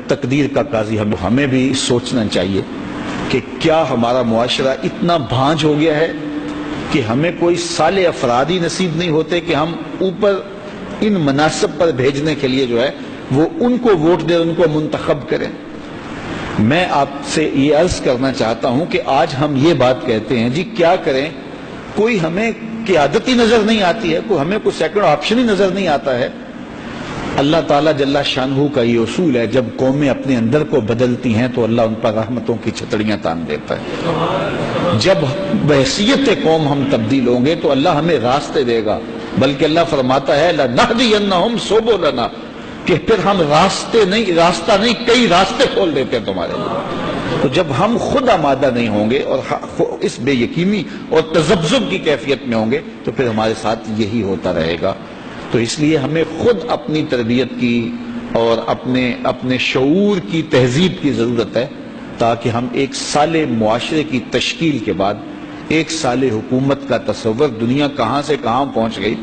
تقدیر کا قاضی ہمیں بھی سوچنا چاہیے کہ کیا ہمارا معاشرہ اتنا بھانج ہو گیا ہے کہ ہمیں کوئی صالح افراد ہی نصیب نہیں ہوتے کہ ہم اوپر ان مناصب پر بھیجنے کے لیے جو ہے وہ ان کو ووٹ دیں، ان کو منتخب کریں۔ میں آپ سے یہ عرض کرنا چاہتا ہوں کہ آج ہم یہ بات کہتے ہیں جی کیا کریں، کوئی ہمیں قیادتی نظر نہیں آتی ہے، ہمیں کوئی سیکنڈ آپشن ہی نظر نہیں آتا ہے۔ اللہ تعالیٰ جل شانہ کا یہ اصول ہے، جب قومیں اپنے اندر کو بدلتی ہیں تو اللہ ان پر رحمتوں کی چھتڑیاں تان دیتا ہے۔ جب بحیثیت قوم ہم تبدیل ہوں گے تو اللہ ہمیں راستے دے گا، بلکہ اللہ فرماتا ہے لَنَهْدِيَنَّهُمْ سُبُلَنَا، کہ پھر ہم راستہ نہیں کئی راستے کھول دیتے ہیں تمہارے لیے۔ تو جب ہم خود آمادہ نہیں ہوں گے اور اس بے یقینی اور تذبذب کی کیفیت میں ہوں گے تو پھر ہمارے ساتھ یہی ہوتا رہے گا۔ تو اس لیے ہمیں خود اپنی تربیت کی اور اپنے شعور کی تہذیب کی ضرورت ہے، تاکہ ہم ایک صالح معاشرے کی تشکیل کے بعد ایک صالح حکومت کا تصور، دنیا کہاں سے کہاں پہنچ گئی۔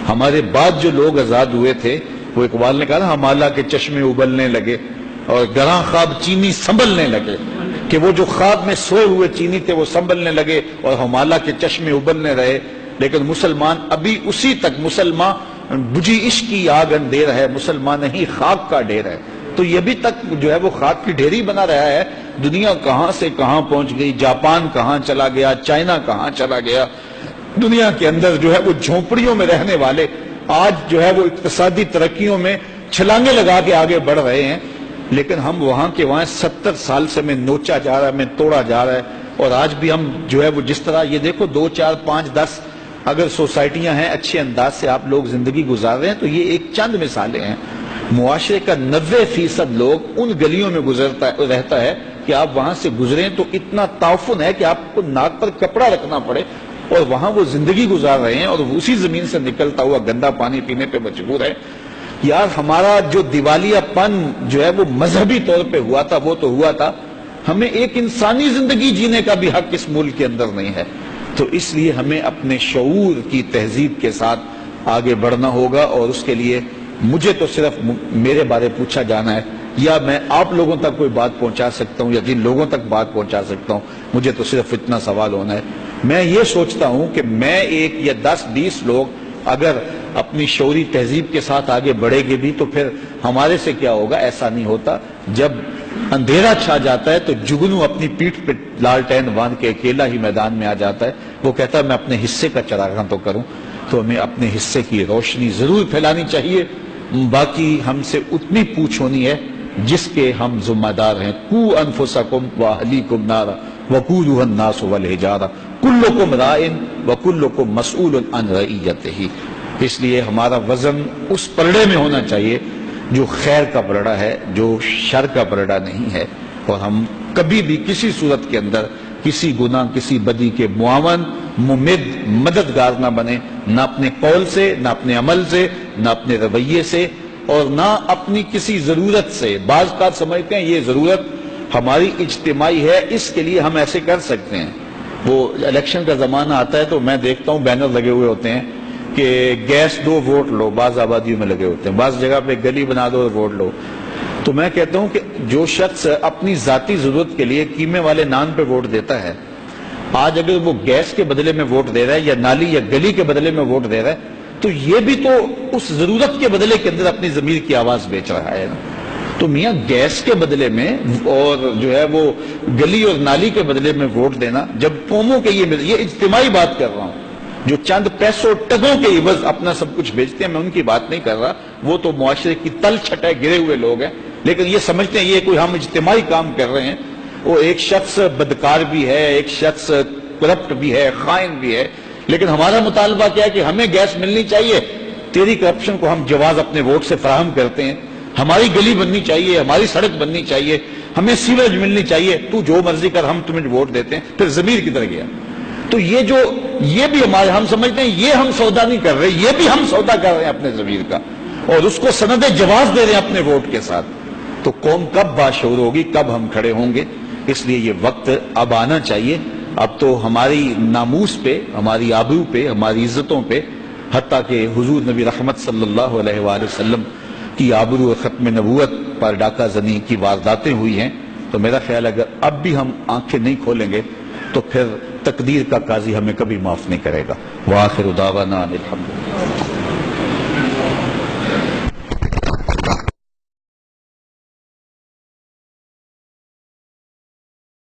ہمارے بعد جو لوگ آزاد ہوئے تھے، وہ اقبال نے کہا نا ہمالہ کے چشمے ابلنے لگے اور گراں خواب چینی سنبھلنے لگے، کہ وہ جو خواب میں سوئے ہوئے چینی تھے وہ سنبھلنے لگے اور ہمالہ کے چشمے ابلنے رہے۔ لیکن مسلمان ابھی اسی تک، مسلمان بجھی عشق کی آگ اندھیر ہے، مسلمان نہیں خاک کا ڈھیر ہے۔ تو یہ بھی تک جو ہے وہ خاک کی ڈھیری بنا رہا ہے۔ دنیا کہاں سے کہاں پہنچ گئی، جاپان کہاں چلا گیا، چائنا کہاں چلا گیا۔ دنیا کے اندر جو ہے وہ جھونپڑیوں میں رہنے والے آج جو ہے وہ اقتصادی ترقیوں میں چھلانگیں لگا کے آگے بڑھ رہے ہیں، لیکن ہم وہاں کے وہاں 70 سال سے میں نوچا جا رہا ہے، میں توڑا جا رہا ہے۔ اور آج بھی ہم جو ہے وہ جس طرح یہ دیکھو 2 4 5 10 اگر سوسائٹیاں ہیں، اچھے انداز سے آپ لوگ زندگی گزار رہے ہیں، تو یہ ایک چند مثالیں ہیں۔ معاشرے کا 90% لوگ ان گلیوں میں رہتا ہے کہ آپ وہاں سے گزریں تو اتنا تعفن ہے کہ آپ کو ناک پر کپڑا رکھنا پڑے، اور وہاں وہ زندگی گزار رہے ہیں اور اسی زمین سے نکلتا ہوا گندا پانی پینے پہ مجبور ہے۔ یار ہمارا جو دیوالیہ پن جو ہے وہ مذہبی طور پہ ہوا تھا وہ تو ہوا تھا، ہمیں ایک انسانی زندگی جینے کا بھی حق اس ملک کے اندر نہیں ہے۔ تو اس لیے ہمیں اپنے شعور کی تہذیب کے ساتھ آگے بڑھنا ہوگا، اور اس کے لیے مجھے تو صرف میرے بارے پوچھا جانا ہے، یا میں آپ لوگوں تک کوئی بات پہنچا سکتا ہوں، یا جن لوگوں تک بات پہنچا سکتا ہوں، مجھے تو صرف اتنا سوال ہونا ہے۔ میں یہ سوچتا ہوں کہ میں ایک یا 10-20 لوگ اگر اپنی شعوری تہذیب کے ساتھ آگے بڑھے گے بھی تو پھر ہمارے سے کیا ہوگا؟ ایسا نہیں ہوتا۔ جب اندھیرا چھا جاتا ہے تو جگنو اپنی پیٹھ پہ لالٹین باندھ کے اکیلا ہی میدان میں آ جاتا ہے، وہ کہتا ہے میں اپنے حصے کا چراغاں تو کروں۔ تو ہمیں اپنے حصے کی روشنی ضرور پھیلانی چاہیے، باقی ہم سے اتنی پوچھ ہونی ہے جس کے ہم ذمہ دار ہیں۔ قوا انفسکم واہلیکم نارا وقودها الناس والحجارہ کلکم رائن وکلکم مسئول عن رعیتہ۔ اس لیے ہمارا وزن اس پلڑے میں ہونا چاہیے جو خیر کا پلڑا ہے، جو شر کا پلڑا نہیں ہے، اور ہم کبھی بھی کسی صورت کے اندر کسی گناہ کسی بدی کے معاون مددگار نہ بنے، نہ اپنے قول سے، نہ اپنے عمل سے، نہ اپنے رویے سے، اور نہ اپنی کسی ضرورت سے۔ بعض کا سمجھتے ہیں یہ ضرورت ہماری اجتماعی ہے، اس کے لیے ہم ایسے کر سکتے ہیں۔ وہ الیکشن کا زمانہ آتا ہے تو میں دیکھتا ہوں بینر لگے ہوئے ہوتے ہیں کہ گیس دو ووٹ لو، بعض آبادیوں میں لگے ہوتے ہیں، بعض جگہ پہ گلی بنا دو اور ووٹ لو۔ تو میں کہتا ہوں کہ جو شخص اپنی ذاتی ضرورت کے لیے قیمے والے نان پہ ووٹ دیتا ہے، آج اگر وہ گیس کے بدلے میں ووٹ دے رہا ہے یا نالی یا گلی کے بدلے میں ووٹ دے رہا ہے، تو یہ بھی تو اس ضرورت کے بدلے کے اندر اپنی ضمیر کی آواز بیچ رہا ہے۔ تو میاں گیس کے بدلے میں اور جو ہے وہ گلی اور نالی کے بدلے میں ووٹ دینا، جب قوموں کے یہ اجتماعی بات کر رہا ہوں، جو چند پیسوں ٹگوں کے عوض اپنا سب کچھ بیچتے ہیں، میں ان کی بات نہیں کر رہا، وہ تو معاشرے کی تل چھٹے گرے ہوئے لوگ ہیں، لیکن یہ سمجھتے ہیں یہ کوئی ہم اجتماعی کام کر رہے ہیں۔ وہ ایک شخص بدکار بھی ہے، ایک شخص کرپٹ بھی ہے، خائن بھی ہے، لیکن ہمارا مطالبہ کیا ہے کہ ہمیں گیس ملنی چاہیے، تیری کرپشن کو ہم جواز اپنے ووٹ سے فراہم کرتے ہیں، ہماری گلی بننی چاہیے، ہماری سڑک بننی چاہیے، ہمیں سیوریج ملنی چاہیے، تو جو مرضی کر، ہم تمہیں ووٹ دیتے ہیں۔ پھر ضمیر کدھر گیا؟ تو یہ بھی ہمارے، ہم سمجھتے ہیں یہ ہم سودا نہیں کر رہے، یہ بھی ہم سودا کر رہے ہیں اپنے ضمیر کا، اور اس کو سند جواز دے رہے ہیں اپنے ووٹ کے ساتھ۔ تو قوم کب باشعور ہوگی، کب ہم کھڑے ہوں گے؟ اس لیے یہ وقت اب آنا چاہیے۔ اب تو ہماری ناموس پہ، ہماری آبرو پہ، ہماری عزتوں پہ، حتیٰ کہ حضور نبی رحمت صلی اللہ علیہ وآلہ وسلم کی آبرو اور ختم نبوت پر ڈاکہ زنی کی وارداتیں ہوئی ہیں، تو میرا خیال اگر اب بھی ہم آنکھیں نہیں کھولیں گے تو پھر تقدیر کا قاضی ہمیں کبھی معاف نہیں کرے گا۔ وآخر دعوانا الحمدللہ۔